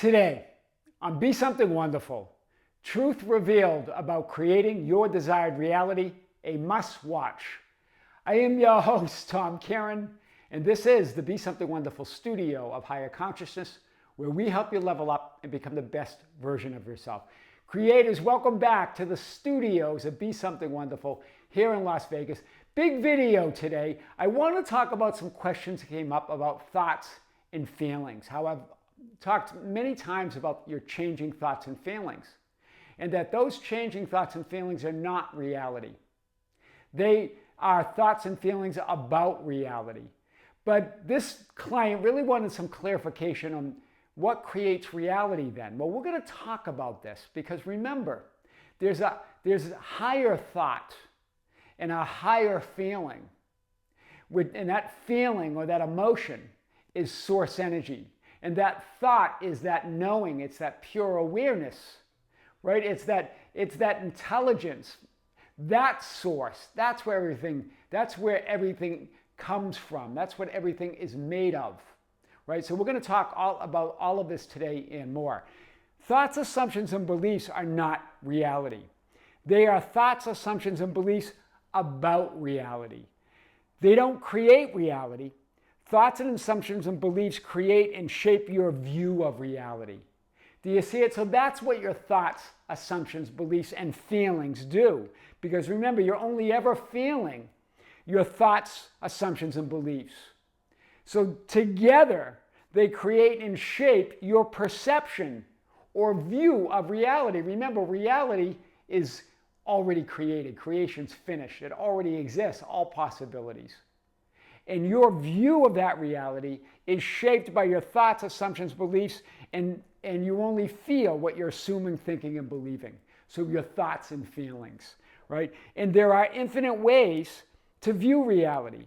Today, on Be Something Wonderful, truth revealed about creating your desired reality, a must-watch. I am your host, Tom Kearin, and this is the Be Something Wonderful studio of higher consciousness, where we help you level up and become the best version of yourself. Creators, welcome back to the studios of Be Something Wonderful here in Las Vegas. Big video today. I want to talk about some questions that came up about thoughts and feelings. How I've talked many times about your changing thoughts and feelings, and that those changing thoughts and feelings are not reality. They are thoughts and feelings about reality. But this client really wanted some clarification on what creates reality then. Well, we're going to talk about this because remember, there's a higher thought and a higher feeling. And that feeling or that emotion is source energy. And that thought is that knowing, it's that pure awareness, right? It's that intelligence, that source, that's where everything comes from. That's what everything is made of, right? So we're going to talk about all of this today and more. Thoughts, assumptions, and beliefs are not reality. They are thoughts, assumptions, and beliefs about reality. They don't create reality. Thoughts and assumptions and beliefs create and shape your view of reality. Do you see it? So that's what your thoughts, assumptions, beliefs, and feelings do. Because remember, you're only ever feeling your thoughts, assumptions, and beliefs. So together, they create and shape your perception or view of reality. Remember, reality is already created. Creation's finished. It already exists, all possibilities. And your view of that reality is shaped by your thoughts, assumptions, beliefs, and you only feel what you're assuming, thinking, and believing. So your thoughts and feelings, right? And there are infinite ways to view reality.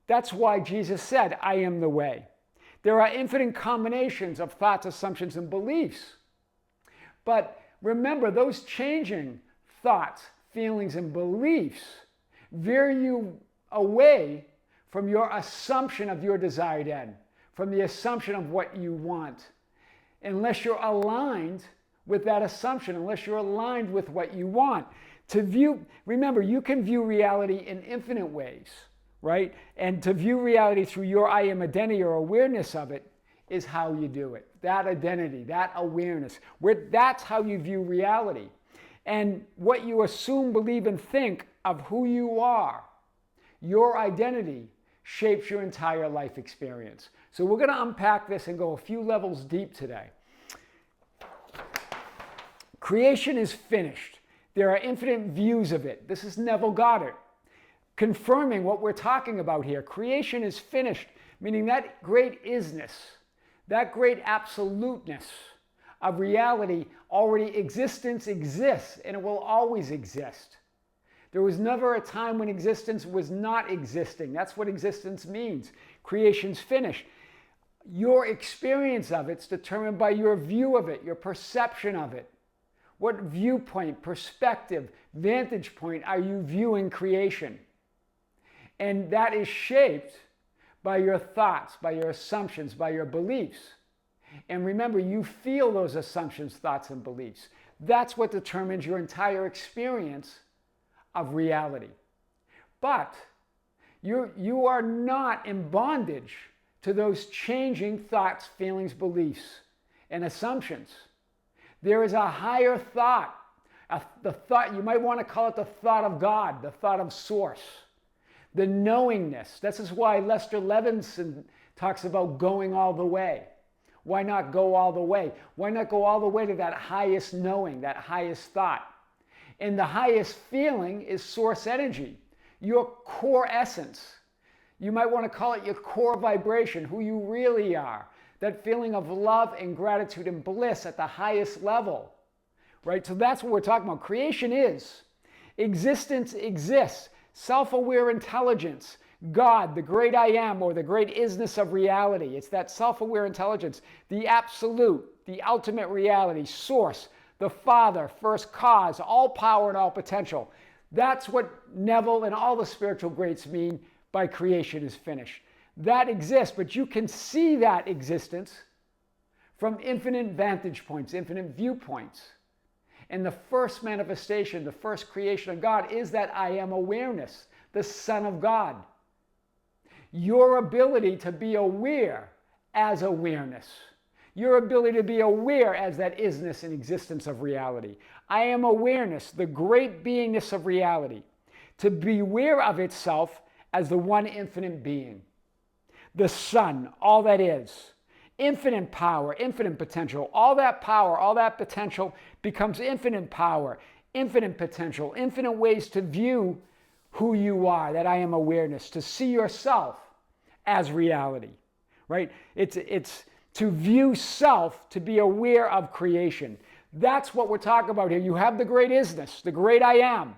That's why Jesus said, I am the way. There are infinite combinations of thoughts, assumptions, and beliefs. But remember, those changing thoughts, feelings, and beliefs veer you away from your assumption of your desired end, from the assumption of what you want. Unless you're aligned with that assumption, unless you're aligned with what you want. Remember, you can view reality in infinite ways, right? And to view reality through your I am identity or awareness of it is how you do it. That identity, that awareness, that's how you view reality. And what you assume, believe, and think of who you are, your identity, shapes your entire life experience. So we're going to unpack this and go a few levels deep today. Creation is finished. There are infinite views of it. This is Neville Goddard confirming what we're talking about here. Creation is finished, meaning that great isness, that great absoluteness of reality already exists, and it will always exist. There was never a time when existence was not existing. That's what existence means. Creation's finished. Your experience of it's determined by your view of it, your perception of it. What viewpoint, perspective, vantage point are you viewing creation? And that is shaped by your thoughts, by your assumptions, by your beliefs. And remember, you feel those assumptions, thoughts, and beliefs. That's what determines your entire experience of reality. But you are not in bondage to those changing thoughts, feelings, beliefs, and assumptions. There is a higher thought. The thought, you might want to call it the thought of God, the thought of source, the knowingness. This is why Lester Levinson talks about going all the way. Why not go all the way? Why not go all the way to that highest knowing, that highest thought? And the highest feeling is source energy, your core essence. You might want to call it your core vibration, who you really are. That feeling of love and gratitude and bliss at the highest level, right? So that's what we're talking about. Creation is. Existence exists. Self-aware intelligence. God, the great I am, or the great isness of reality. It's that self-aware intelligence, the absolute, the ultimate reality, source, the Father, first cause, all power and all potential. That's what Neville and all the spiritual greats mean by creation is finished. That exists, but you can see that existence from infinite vantage points, infinite viewpoints. And the first manifestation, the first creation of God is that I am awareness, the Son of God. Your ability to be aware as awareness. Your ability to be aware as that isness and existence of reality. I am awareness, the great beingness of reality. To be aware of itself as the one infinite being. The Son, all that is. Infinite power, infinite potential. All that power, all that potential becomes infinite power, infinite potential, infinite ways to view who you are, that I am awareness, to see yourself as reality, right? It's to view self, to be aware of creation. That's what we're talking about here. You have the great isness, the great I am.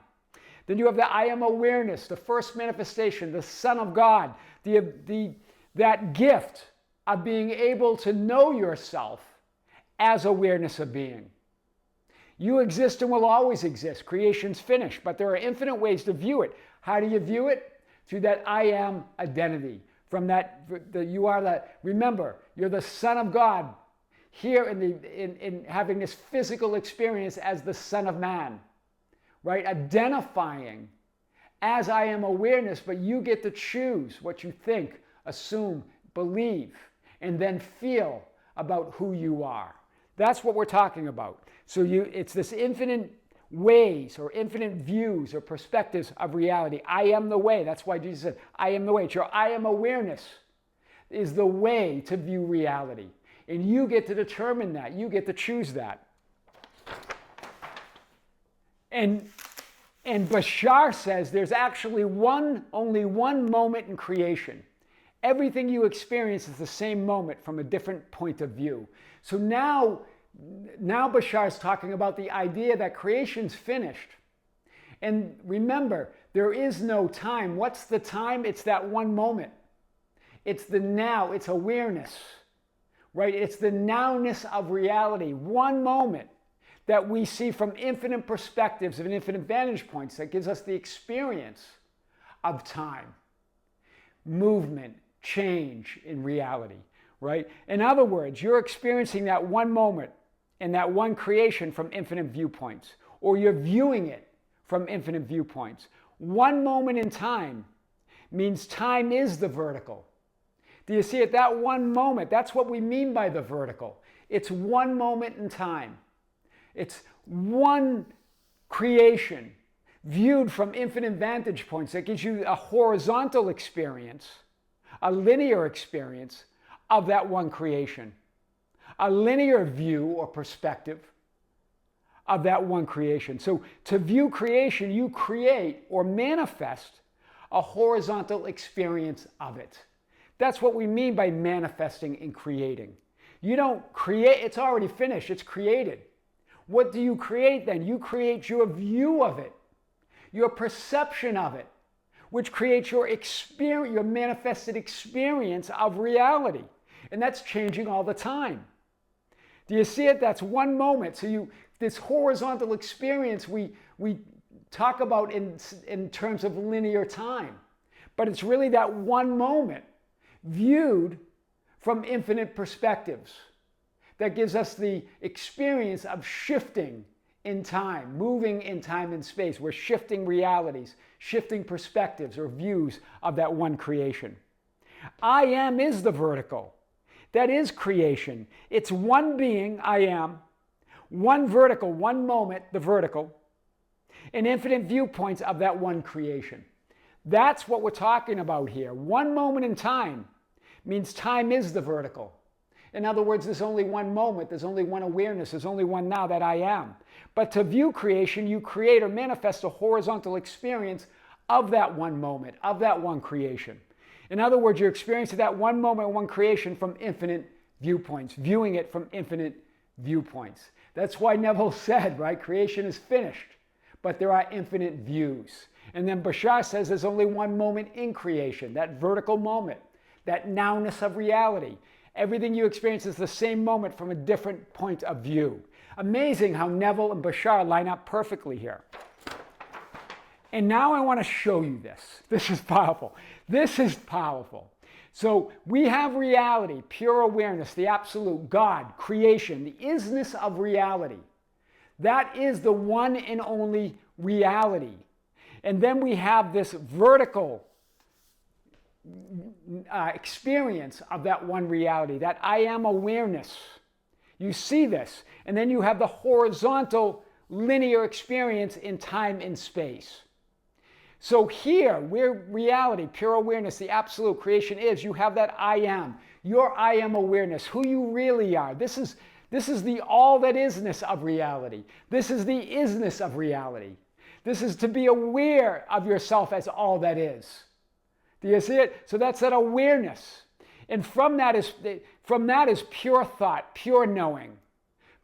Then you have the I am awareness, the first manifestation, the Son of God, that gift of being able to know yourself as awareness of being. You exist and will always exist. Creation's finished, but there are infinite ways to view it. How do you view it? Through that I am identity. From that, remember, you're the Son of God here in having this physical experience as the Son of Man, right? Identifying as I am awareness, but you get to choose what you think, assume, believe, and then feel about who you are. That's what we're talking about. So it's this infinite ways or infinite views or perspectives of reality. I am the way. That's why Jesus said, I am the way. It's your I am awareness is the way to view reality. And you get to determine that. You get to choose that. And Bashar says there's actually only one moment in creation. Everything you experience is the same moment from a different point of view. So now Bashar is talking about the idea that creation's finished. And remember, there is no time. What's the time? It's that one moment. It's the now. It's awareness, right? It's the nowness of reality. One moment that we see from infinite perspectives and infinite vantage points that gives us the experience of time, movement, change in reality, right? In other words, you're experiencing that one moment and that one creation from infinite viewpoints, or you're viewing it from infinite viewpoints. One moment in time means time is the vertical. Do you see it? That one moment, that's what we mean by the vertical. It's one moment in time. It's one creation viewed from infinite vantage points that gives you a horizontal experience, a linear experience of that one creation. A linear view or perspective of that one creation. So to view creation, you create or manifest a horizontal experience of it. That's what we mean by manifesting and creating. You don't create, it's already finished, it's created. What do you create then? You create your view of it, your perception of it, which creates your experience, your manifested experience of reality. And that's changing all the time. Do you see it? That's one moment. So this horizontal experience we talk about in terms of linear time. But it's really that one moment viewed from infinite perspectives that gives us the experience of shifting in time, moving in time and space. We're shifting realities, shifting perspectives or views of that one creation. I am is the vertical. That is creation. It's one being, I am, one vertical, one moment, the vertical, and infinite viewpoints of that one creation. That's what we're talking about here. One moment in time means time is the vertical. In other words, there's only one moment, there's only one awareness, there's only one now that I am. But to view creation, you create or manifest a horizontal experience of that one moment, of that one creation. In other words, you're experiencing that one moment, one creation from infinite viewpoints, viewing it from infinite viewpoints. That's why Neville said, right, creation is finished, but there are infinite views. And then Bashar says there's only one moment in creation, that vertical moment, that nowness of reality. Everything you experience is the same moment from a different point of view. Amazing how Neville and Bashar line up perfectly here. And now I want to show you this. This is powerful. This is powerful. So we have reality, pure awareness, the absolute, God, creation, the isness of reality. That is the one and only reality. And then we have this vertical experience of that one reality, that I am awareness. You see this. And then you have the horizontal linear experience in time and space. So here, where reality, pure awareness, the absolute creation is, you have that I am, your I am awareness, who you really are. This is the all that isness of reality. This is the isness of reality. This is to be aware of yourself as all that is. Do you see it? So that's that awareness. And from that is pure thought, pure knowing,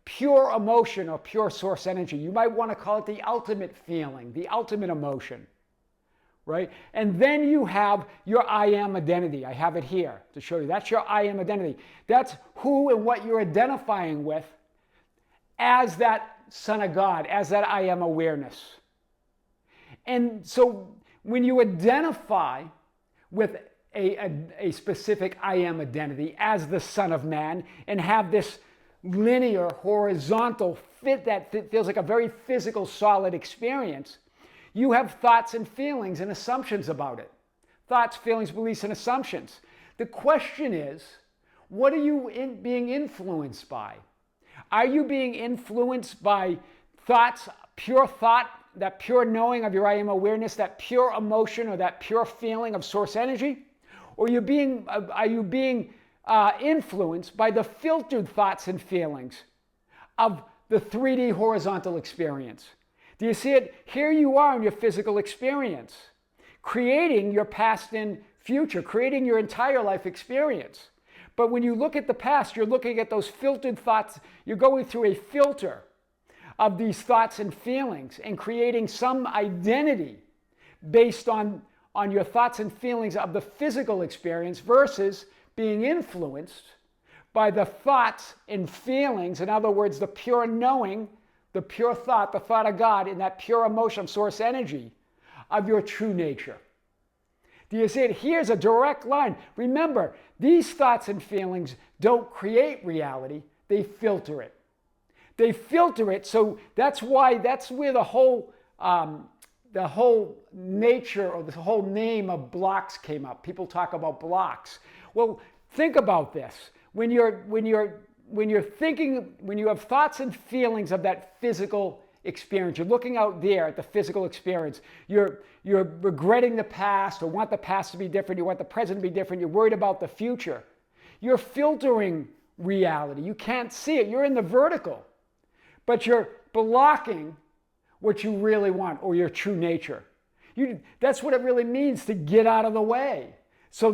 pure emotion, or pure source energy. You might want to call it the ultimate feeling, the ultimate emotion. Right? And then you have your I am identity. I have it here to show you. That's your I am identity. That's who and what you're identifying with as that Son of God, as that I am awareness. And so when you identify with a specific I am identity as the Son of Man and have this linear, horizontal fit that feels like a very physical, solid experience, you have thoughts and feelings and assumptions about it. Thoughts, feelings, beliefs, and assumptions. The question is, what are you being influenced by? Are you being influenced by thoughts, pure thought, that pure knowing of your I am awareness, that pure emotion or that pure feeling of source energy? Or are you being influenced by the filtered thoughts and feelings of the 3D horizontal experience? Do you see it? Here you are in your physical experience, creating your past and future, creating your entire life experience. But when you look at the past, you're looking at those filtered thoughts. You're going through a filter of these thoughts and feelings and creating some identity based on your thoughts and feelings of the physical experience versus being influenced by the thoughts and feelings, in other words, the pure knowing, the pure thought, the thought of God, and that pure emotion, source energy of your true nature. Do you see it? Here's a direct line. Remember, these thoughts and feelings don't create reality, they filter it. They filter it, so that's where the whole nature or the whole name of blocks came up. People talk about blocks. Well, think about this. When you have thoughts and feelings of that physical experience, you're looking out there at the physical experience, you're regretting the past or want the past to be different, you want the present to be different, you're worried about the future. You're filtering reality. You can't see it. You're in the vertical, but you're blocking what you really want or your true nature. That's what it really means to get out of the way. So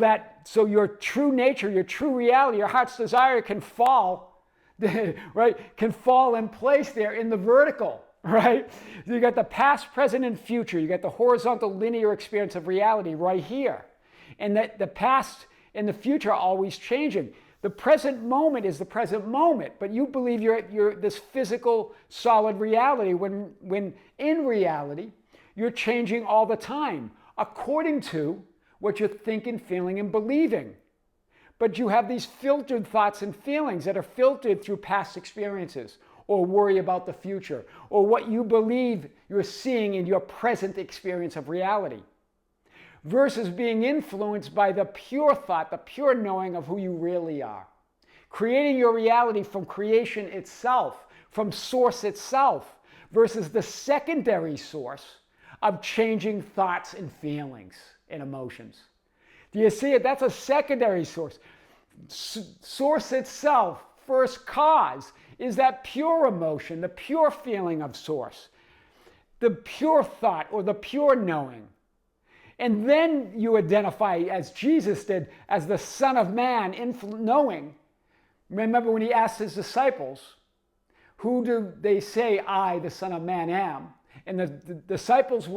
your true nature, your true reality, your heart's desire can fall, right? Can fall in place there in the vertical, right? You got the past, present, and future. You got the horizontal linear experience of reality right here. And that the past and the future are always changing. The present moment is the present moment, but you believe you're this physical, solid reality when in reality, you're changing all the time according to what you're thinking, feeling, and believing. But you have these filtered thoughts and feelings that are filtered through past experiences or worry about the future or what you believe you're seeing in your present experience of reality versus being influenced by the pure thought, the pure knowing of who you really are. Creating your reality from creation itself, from source itself versus the secondary source of changing thoughts and feelings and emotions. Do you see it? That's a secondary source. Source itself, first cause, is that pure emotion, the pure feeling of source, the pure thought or the pure knowing. And then you identify, as Jesus did, as the Son of Man, knowing. Remember when he asked his disciples, who do they say I, the Son of Man, am? And the disciples,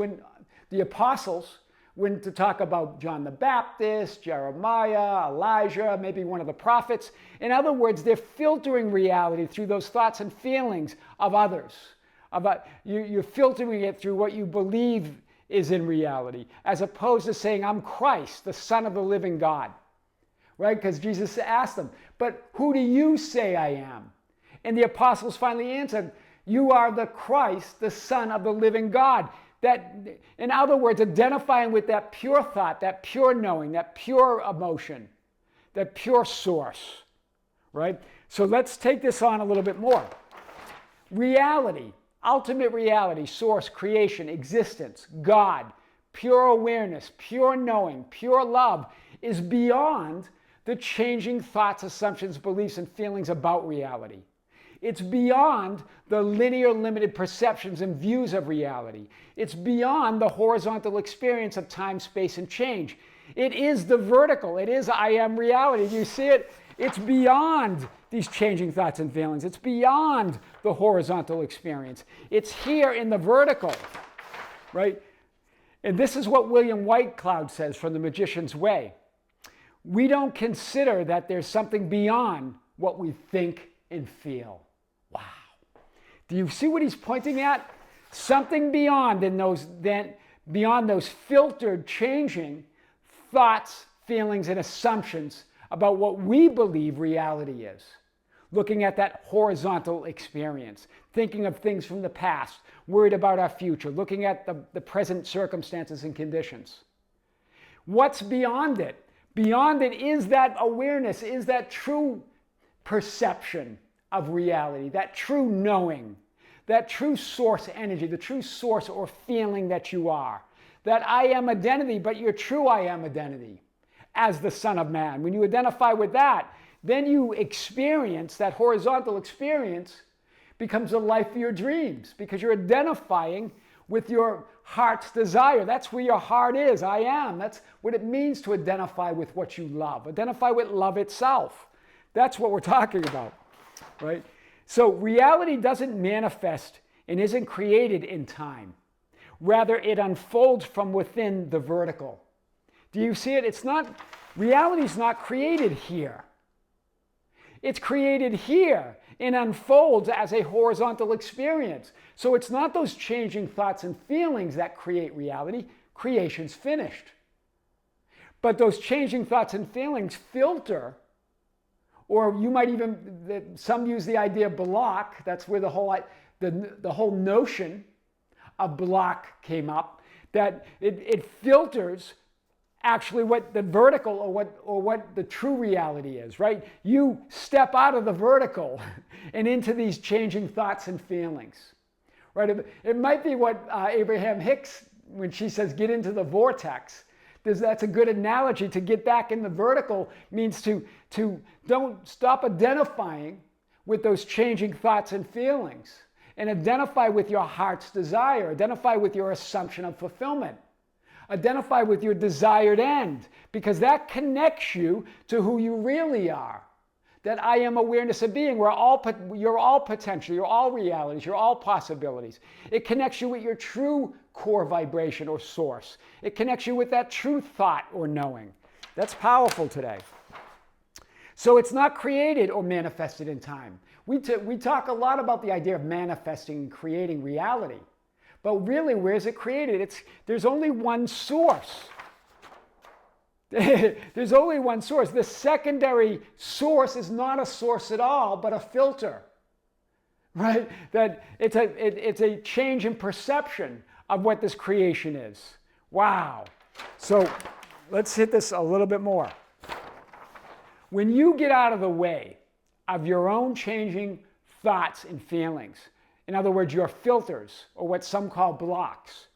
the apostles, went to talk about John the Baptist, Jeremiah, Elijah, maybe one of the prophets. In other words, they're filtering reality through those thoughts and feelings of others. You're filtering it through what you believe is in reality, as opposed to saying, I'm Christ, the Son of the living God. right? Because Jesus asked them, but who do you say I am? And the apostles finally answered, you are the Christ, the Son of the living God. That, in other words, identifying with that pure thought, that pure knowing, that pure emotion, that pure source, right? So let's take this on a little bit more. Reality, ultimate reality, source, creation, existence, God, pure awareness, pure knowing, pure love is beyond the changing thoughts, assumptions, beliefs, and feelings about reality. It's beyond the linear, limited perceptions and views of reality. It's beyond the horizontal experience of time, space, and change. It is the vertical. It is I am reality. Do you see it? It's beyond these changing thoughts and feelings. It's beyond the horizontal experience. It's here in the vertical, right? And this is what William Whitecloud says from The Magician's Way. We don't consider that there's something beyond what we think and feel. Wow. Do you see what he's pointing at? Something beyond beyond those filtered, changing thoughts, feelings, and assumptions about what we believe reality is. Looking at that horizontal experience, thinking of things from the past, worried about our future, looking at the present circumstances and conditions. What's beyond it? Beyond it is that awareness, is that true perception of reality, that true knowing, that true source energy, the true source or feeling that you are. That I am identity, but your true I am identity as the Son of Man. When you identify with that, then you experience, that horizontal experience becomes the life of your dreams because you're identifying with your heart's desire. That's where your heart is. I am. That's what it means to identify with what you love. Identify with love itself. That's what we're talking about, right? So reality doesn't manifest and isn't created in time. Rather, it unfolds from within the vertical. Do you see it? It's not, reality is not created here. It's created here and unfolds as a horizontal experience. So it's not those changing thoughts and feelings that create reality. Creation's finished. But those changing thoughts and feelings filter, or you might even, some use the idea of block. That's where the whole notion of block came up, that it filters actually what the vertical or what the true reality is, right? You step out of the vertical and into these changing thoughts and feelings, right? It might be what Abraham Hicks, when she says get into the vortex, that's a good analogy. To get back in the vertical means to don't stop identifying with those changing thoughts and feelings and identify with your heart's desire, identify with your assumption of fulfillment. Identify with your desired end, because that connects you to who you really are. That I am awareness of being, you're all potential, you're all realities, you're all possibilities. It connects you with your true core vibration or source. It connects you with that true thought or knowing. That's powerful today. So it's not created or manifested in time. We talk a lot about the idea of manifesting and creating reality. But really, where is it created? There's only one source. There's only one source. The secondary source is not a source at all, but a filter, right? That it's a change in perception of what this creation is. Wow. So let's hit this a little bit more. When you get out of the way of your own changing thoughts and feelings, in other words, your filters, or what some call blocks,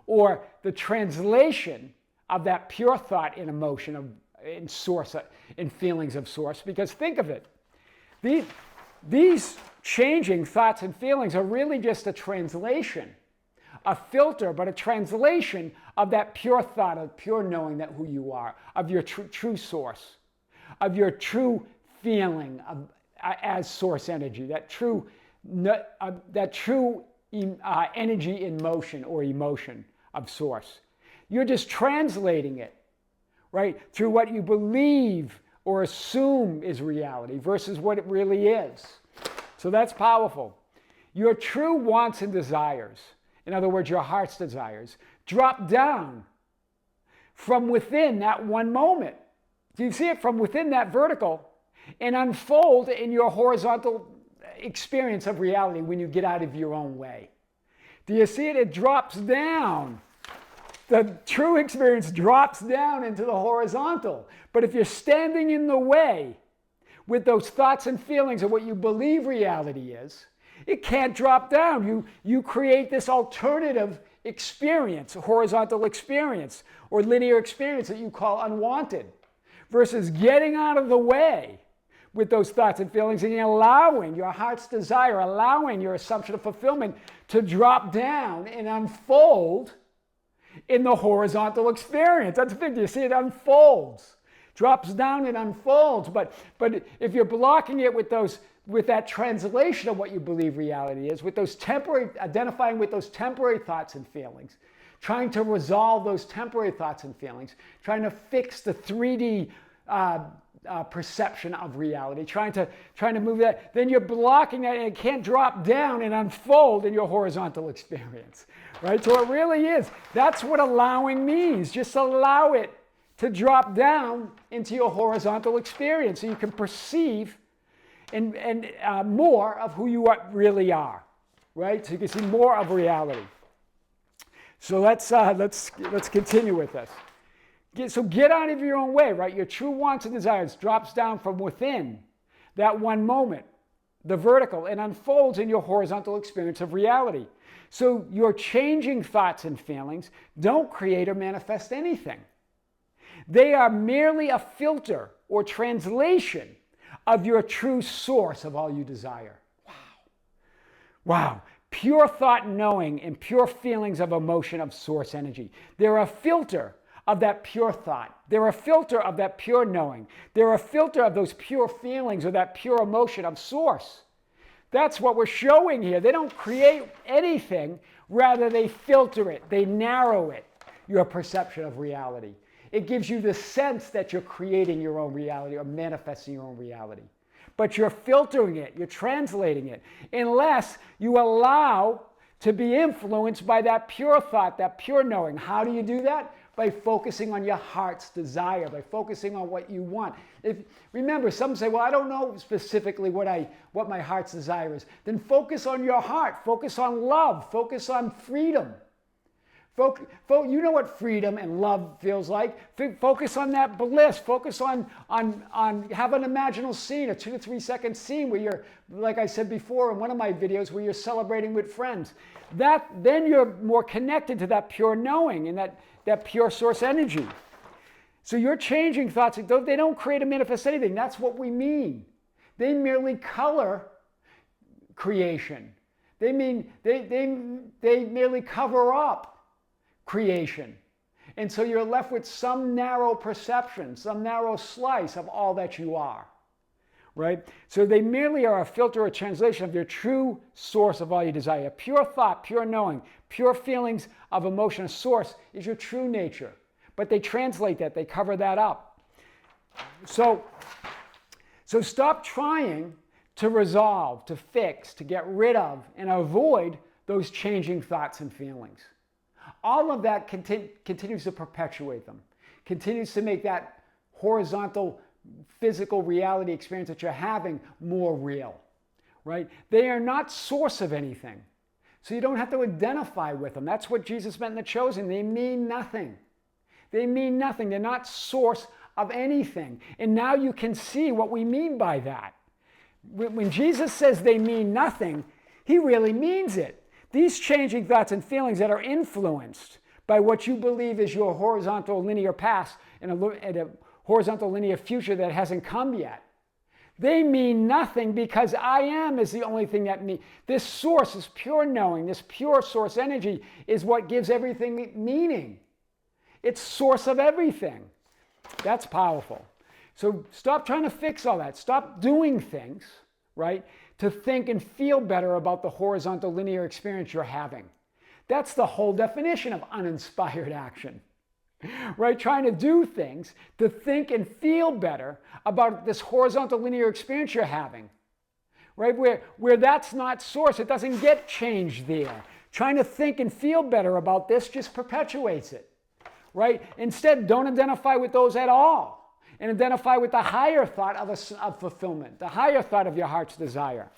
or the translation of that pure thought in emotion, in source, in feelings of source. Because think of it, these changing thoughts and feelings are really just a translation, a filter, but a translation of that pure thought, of pure knowing that who you are, of your true source, of your true feeling as source energy, that true energy in motion or emotion of source. You're just translating it, right, through what you believe or assume is reality versus what it really is. So that's powerful. Your true wants and desires, in other words, your heart's desires, drop down from within that one moment. Do you see it from within that vertical and unfold in your horizontal experience of reality when you get out of your own way? Do you see it? It drops down. The true experience drops down into the horizontal. But if you're standing in the way with those thoughts and feelings of what you believe reality is, it can't drop down. You create this alternative experience, horizontal experience, or linear experience that you call unwanted, versus getting out of the way with those thoughts and feelings and allowing your heart's desire, allowing your assumption of fulfillment to drop down and unfold in the horizontal experience. That's big. You see, it unfolds, drops down and unfolds. But if you're blocking it with that translation of what you believe reality is, with those identifying with those temporary thoughts and feelings, trying to resolve those temporary thoughts and feelings, trying to fix the 3D perception of reality, trying to move that, then you're blocking that and it can't drop down and unfold in your horizontal experience, right? So it really is. That's what allowing means. Just allow it to drop down into your horizontal experience so you can perceive and more of who you really are, right? So you can see more of reality. So let's continue with this. So get out of your own way, right? Your true wants and desires drops down from within that one moment, the vertical, and unfolds in your horizontal experience of reality. So your changing thoughts and feelings don't create or manifest anything. They are merely a filter or translation of your true source of all you desire. Wow. Wow. Pure thought knowing and pure feelings of emotion of source energy. They're a filter of that pure thought. They're a filter of that pure knowing. They're a filter of those pure feelings or that pure emotion of source. That's what we're showing here. They don't create anything, rather they filter it. They narrow it, your perception of reality. It gives you the sense that you're creating your own reality or manifesting your own reality. But you're filtering it, you're translating it, unless you allow to be influenced by that pure thought, that pure knowing. How do you do that? By focusing on your heart's desire, by focusing on what you want. Remember, some say, well, I don't know specifically what my heart's desire is. Then focus on your heart, focus on love, focus on freedom. You know what freedom and love feels like. Focus on that bliss. Focus on have an imaginal scene, a 2 to 3 second scene where you're, like I said before in one of my videos, where you're celebrating with friends. Then you're more connected to that pure knowing and that pure source energy. So you're changing thoughts. They don't create or manifest anything. That's what we mean. They merely color creation. They merely cover up creation. And so you're left with some narrow perception, some narrow slice of all that you are, right? So they merely are a filter or translation of your true source of all you desire. Pure thought, pure knowing, pure feelings of emotion, source is your true nature. But they translate that, they cover that up. So stop trying to resolve, to fix, to get rid of, and avoid those changing thoughts and feelings. All of that continues to perpetuate them, continues to make that horizontal physical reality experience that you're having more real, right? They are not source of anything. So you don't have to identify with them. That's what Jesus meant in the chosen. They mean nothing. They mean nothing. They're not source of anything. And now you can see what we mean by that. When Jesus says they mean nothing, he really means it. These changing thoughts and feelings that are influenced by what you believe is your horizontal linear past and a horizontal linear future that hasn't come yet, they mean nothing, because I am is the only thing that means. This source, this pure knowing, this pure source energy is what gives everything meaning. It's source of everything. That's powerful. So stop trying to fix all that. Stop doing things, right, to think and feel better about the horizontal linear experience you're having. That's the whole definition of uninspired action, right? Trying to do things to think and feel better about this horizontal linear experience you're having, right? Where that's not source, it doesn't get changed there. Trying to think and feel better about this just perpetuates it, right? Instead, don't identify with those at all. and identify with the higher thought of fulfillment, the higher thought of your heart's desire.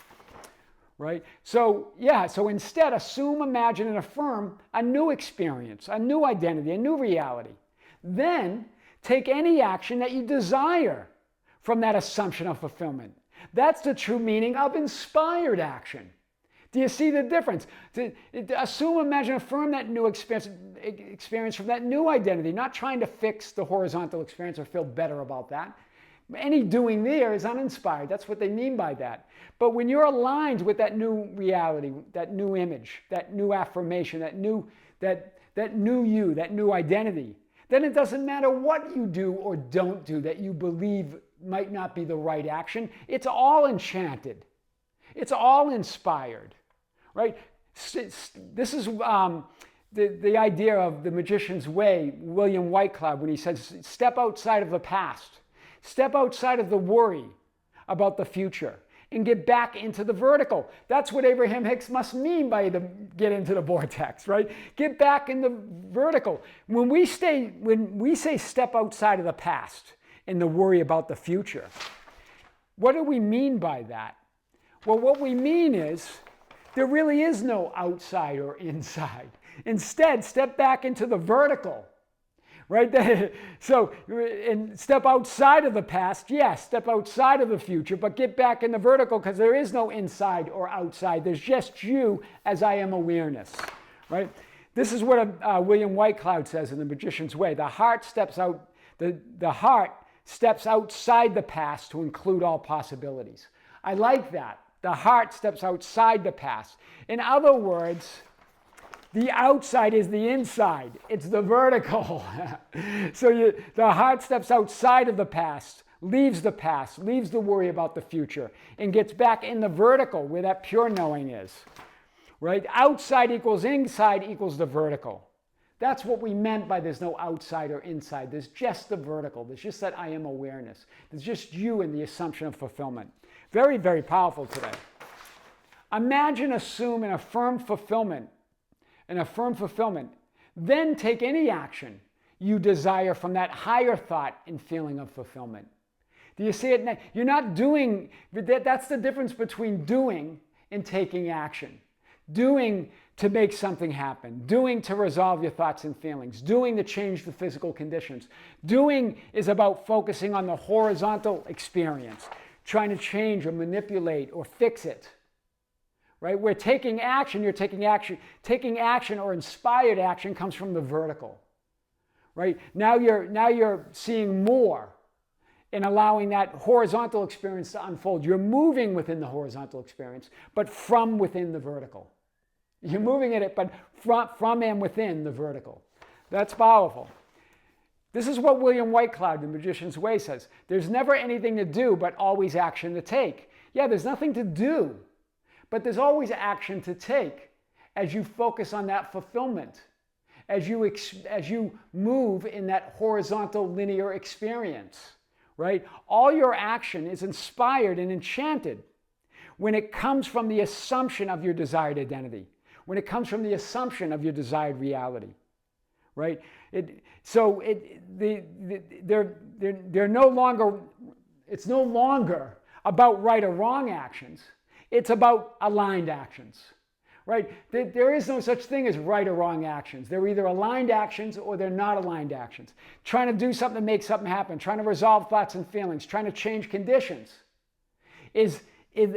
Right? So instead, assume, imagine, and affirm a new experience, a new identity, a new reality. Then take any action that you desire from that assumption of fulfillment. That's the true meaning of inspired action. Do you see the difference? To assume, imagine, affirm that new experience from that new identity, not trying to fix the horizontal experience or feel better about that. Any doing there is uninspired. That's what they mean by that. But when you're aligned with that new reality, that new image, that new affirmation, that new you, that new identity, then it doesn't matter what you do or don't do that you believe might not be the right action. It's all enchanted. It's all inspired, right? This is the idea of the magician's way, William Whitecloud, when he says, step outside of the past. Step outside of the worry about the future and get back into the vertical. That's what Abraham Hicks must mean by get into the vortex, right? Get back in the vertical. When we say step outside of the past and the worry about the future, what do we mean by that? Well, what we mean is there really is no outside or inside. Instead, step back into the vertical. Right? So, and step outside of the past, yes, step outside of the future, but get back in the vertical because there is no inside or outside. There's just you as I am awareness, right? This is what William Whitecloud says in The Magician's Way. The heart steps outside the past to include all possibilities. I like that. The heart steps outside the past. In other words, the outside is the inside. It's the vertical. So the heart steps outside of the past, leaves the worry about the future, and gets back in the vertical where that pure knowing is. Right? Outside equals inside equals the vertical. That's what we meant by there's no outside or inside. There's just the vertical. There's just that I am awareness. There's just you in the assumption of fulfillment. Very, very powerful today. Imagine, assume, and affirm fulfillment. Then take any action you desire from that higher thought and feeling of fulfillment. Do you see it? You're not doing, that's the difference between doing and taking action. Doing to make something happen. Doing to resolve your thoughts and feelings. Doing to change the physical conditions. Doing is about focusing on the horizontal experience, trying to change or manipulate or fix it. Right? Where taking action, taking action or inspired action comes from the vertical. Right? Now you're seeing more and allowing that horizontal experience to unfold. You're moving within the horizontal experience, but from within the vertical. You're moving in it, but from and within the vertical. That's powerful. This is what William Whitecloud, The Magician's Way, says. There's never anything to do, but always action to take. Yeah, there's nothing to do. But there's always action to take as you focus on that fulfillment, as you move in that horizontal linear experience, right? All your action is inspired and enchanted when it comes from the assumption of your desired identity, when it comes from the assumption of your desired reality, right? It's no longer about right or wrong actions. It's about aligned actions, right? There is no such thing as right or wrong actions. They're either aligned actions or they're not aligned actions. Trying to do something to make something happen, trying to resolve thoughts and feelings, trying to change conditions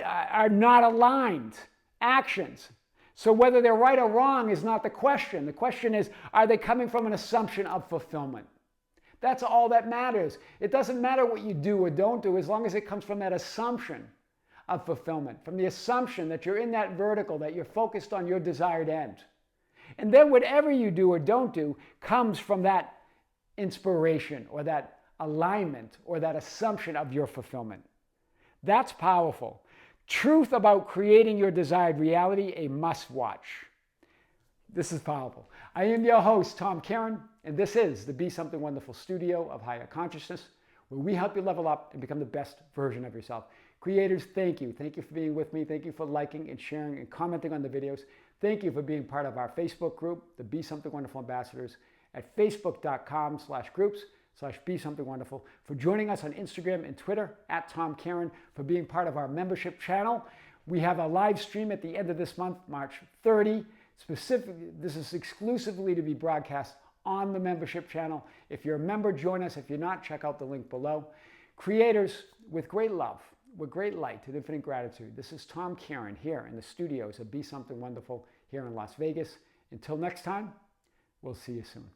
are not aligned actions. So whether they're right or wrong is not the question. The question is, are they coming from an assumption of fulfillment? That's all that matters. It doesn't matter what you do or don't do as long as it comes from that assumption of fulfillment, from the assumption that you're in that vertical, that you're focused on your desired end. And then whatever you do or don't do comes from that inspiration or that alignment or that assumption of your fulfillment. That's powerful. Truth about creating your desired reality, a must-watch. This is powerful. I am your host, Tom Kearin, and this is the Be Something Wonderful studio of higher consciousness, where we help you level up and become the best version of yourself. Creators, thank you. Thank you for being with me. Thank you for liking and sharing and commenting on the videos. Thank you for being part of our Facebook group, the Be Something Wonderful Ambassadors, at facebook.com/groups/. @BeSomethingWonderful, for joining us on Instagram and Twitter @TomKearin, for being part of our membership channel. We have a live stream at the end of this month, March 30. Specifically, this is exclusively to be broadcast on the membership channel. If you're a member, join us. If you're not, check out the link below. Creators, with great love, with great light and infinite gratitude, this is Tom Kearin here in the studios of Be Something Wonderful here in Las Vegas. Until next time, we'll see you soon.